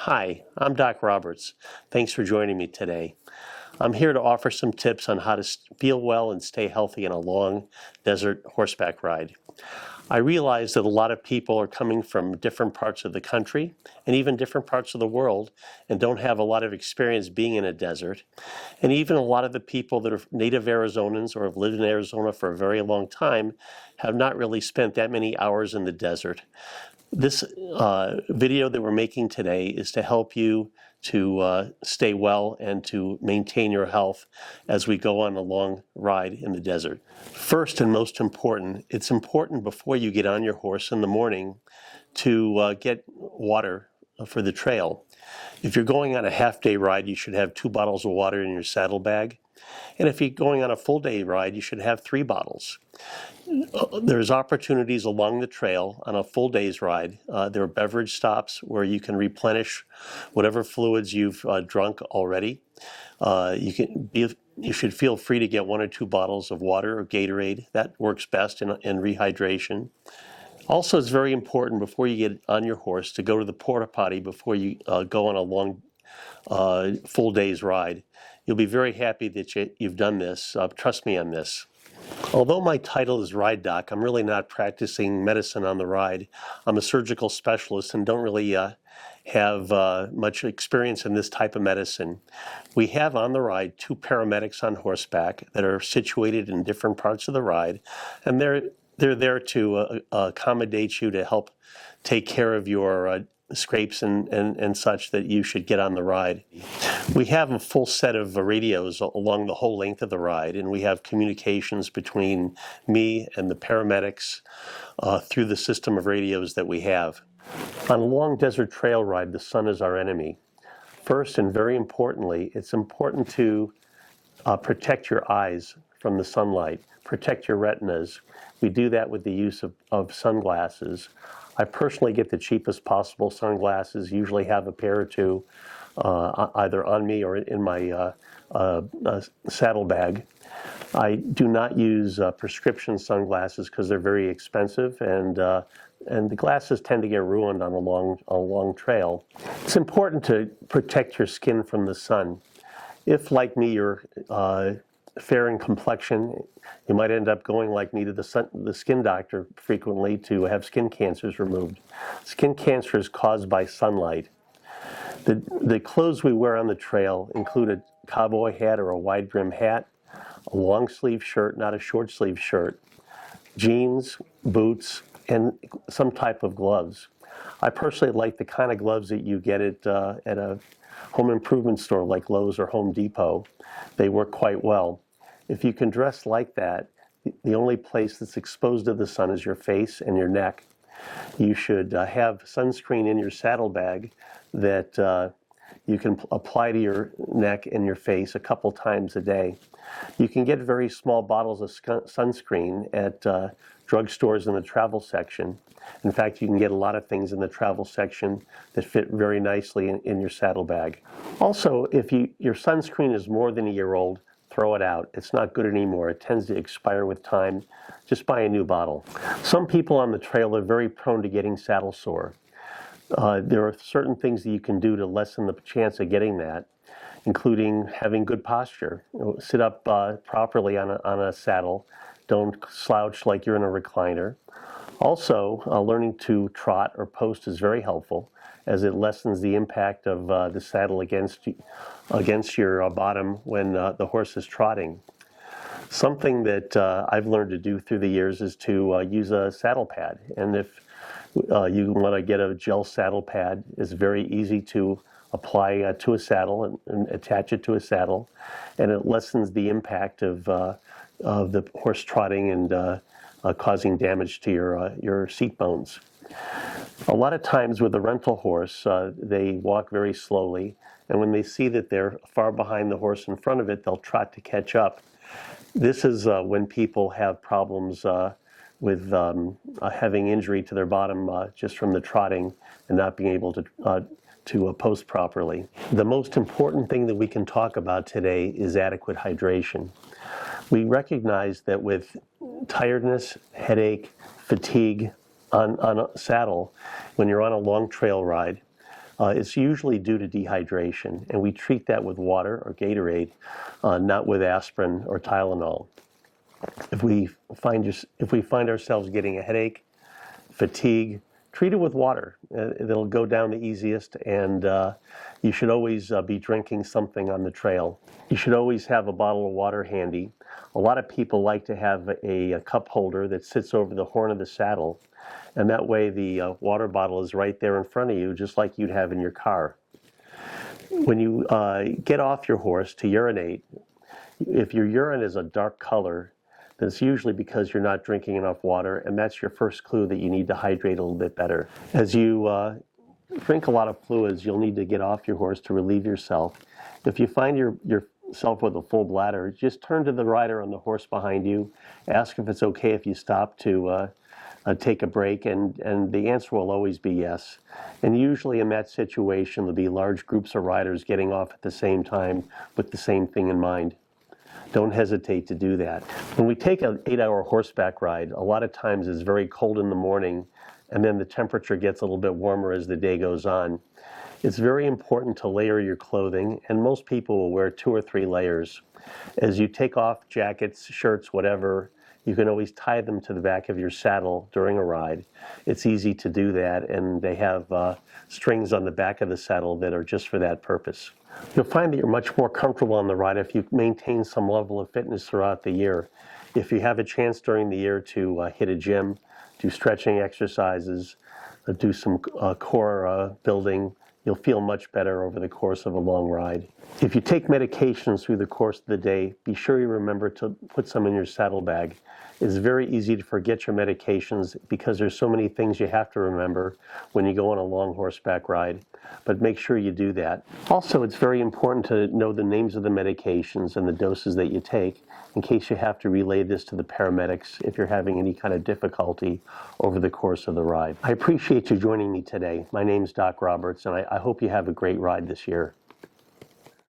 Hi, I'm Doc Roberts. Thanks for joining me today. I'm here to offer some tips on how to feel well and stay healthy in a long desert horseback ride. I realize that a lot of people are coming from different parts of the country and even different parts of the world and don't have a lot of experience being in a desert. And even a lot of the people that are native Arizonans or have lived in Arizona for a very long time have not really spent that many hours in the desert. This video that we're making today is to help you to stay well and to maintain your health as we go on a long ride in the desert. First and most important, it's important before you get on your horse in the morning to get water for the trail. If you're going on a half-day ride, you should have 2 bottles of water in your saddlebag. And if you're going on a full-day ride, you should have 3 bottles. There's opportunities along the trail on a full day's ride. There are beverage stops where you can replenish whatever fluids you've drunk already. You should feel free to get 1 or 2 bottles of water or Gatorade. That works best in rehydration. Also, it's very important before you get on your horse to go to the porta potty before you go on a long full day's ride. You'll be very happy that you've done this. Trust me on this. Although my title is Ride Doc, I'm really not practicing medicine on the ride. I'm a surgical specialist and don't really have much experience in this type of medicine. We have on the ride 2 paramedics on horseback that are situated in different parts of the ride, and they're there to accommodate you to help take care of your scrapes and such that you should get on the ride. We have a full set of radios along the whole length of the ride, and we have communications between me and the paramedics through the system of radios that we have. On a long desert trail ride, the sun is our enemy. First, and very importantly, it's important to protect your eyes from the sunlight, protect your retinas. We do that with the use of sunglasses. I personally get the cheapest possible sunglasses, usually have a pair or 2 either on me or in my saddlebag. I do not use prescription sunglasses because they're very expensive, and the glasses tend to get ruined on a long trail. It's important to protect your skin from the sun. If, like me, you're fair in complexion, you might end up going like me to the skin doctor frequently to have skin cancers removed. Skin cancer is caused by sunlight. The clothes we wear on the trail include a cowboy hat or a wide brim hat, a long sleeve shirt, not a short sleeve shirt, jeans, boots, and some type of gloves. I personally like the kind of gloves that you get at a home improvement store like Lowe's or Home Depot. They work quite well. If you can dress like that, the only place that's exposed to the sun is your face and your neck. You should have sunscreen in your saddlebag that you can apply to your neck and your face a couple times a day. You can get very small bottles of sunscreen at drugstores in the travel section. In fact, you can get a lot of things in the travel section that fit very nicely in your saddlebag. Also, if your sunscreen is more than a year old, throw it out. It's not good anymore. It tends to expire with time. Just buy a new bottle. Some people on the trail are very prone to getting saddle sore. There are certain things that you can do to lessen the chance of getting that, including having good posture. Sit up properly on a saddle. Don't slouch like you're in a recliner. Also, learning to trot or post is very helpful, as it lessens the impact of the saddle against your bottom when the horse is trotting. Something that I've learned to do through the years is to use a saddle pad. And if you want to get a gel saddle pad, it's very easy to apply to a saddle and attach it to a saddle, and it lessens the impact of the horse trotting and causing damage to your seat bones. A lot of times with a rental horse, they walk very slowly, and when they see that they're far behind the horse in front of it, they'll trot to catch up. This is when people have problems with having injury to their bottom just from the trotting and not being able to post properly. The most important thing that we can talk about today is adequate hydration. We recognize that with tiredness, headache, fatigue on a saddle, when you're on a long trail ride, It's usually due to dehydration, and we treat that with water or Gatorade, not with aspirin or Tylenol. If we find ourselves getting a headache, fatigue, treat it with water. It'll go down the easiest, and you should always be drinking something on the trail. You should always have a bottle of water handy. A lot of people like to have a cup holder that sits over the horn of the saddle, and that way the water bottle is right there in front of you, just like you'd have in your car. When you get off your horse to urinate, if your urine is a dark color, that's usually because you're not drinking enough water, and that's your first clue that you need to hydrate a little bit better. As you drink a lot of fluids, you'll need to get off your horse to relieve yourself. If you find yourself with a full bladder, just turn to the rider on the horse behind you, ask if it's okay if you stop to take a break, and the answer will always be yes. And usually in that situation, there'll be large groups of riders getting off at the same time with the same thing in mind. Don't hesitate to do that. When we take an 8-hour horseback ride, a lot of times it's very cold in the morning, and then the temperature gets a little bit warmer as the day goes on. It's very important to layer your clothing, and most people will wear 2 or 3 layers. As you take off jackets, shirts, whatever, you can always tie them to the back of your saddle during a ride. It's easy to do that, and they have strings on the back of the saddle that are just for that purpose. You'll find that you're much more comfortable on the ride if you maintain some level of fitness throughout the year. If you have a chance during the year to hit a gym, do stretching exercises, do some core building, you'll feel much better over the course of a long ride. If you take medications through the course of the day, be sure you remember to put some in your saddlebag. It's very easy to forget your medications because there's so many things you have to remember when you go on a long horseback ride, but make sure you do that. Also, it's very important to know the names of the medications and the doses that you take in case you have to relay this to the paramedics if you're having any kind of difficulty over the course of the ride. I appreciate you joining me today. My name's Doc Roberts, and I hope you have a great ride this year.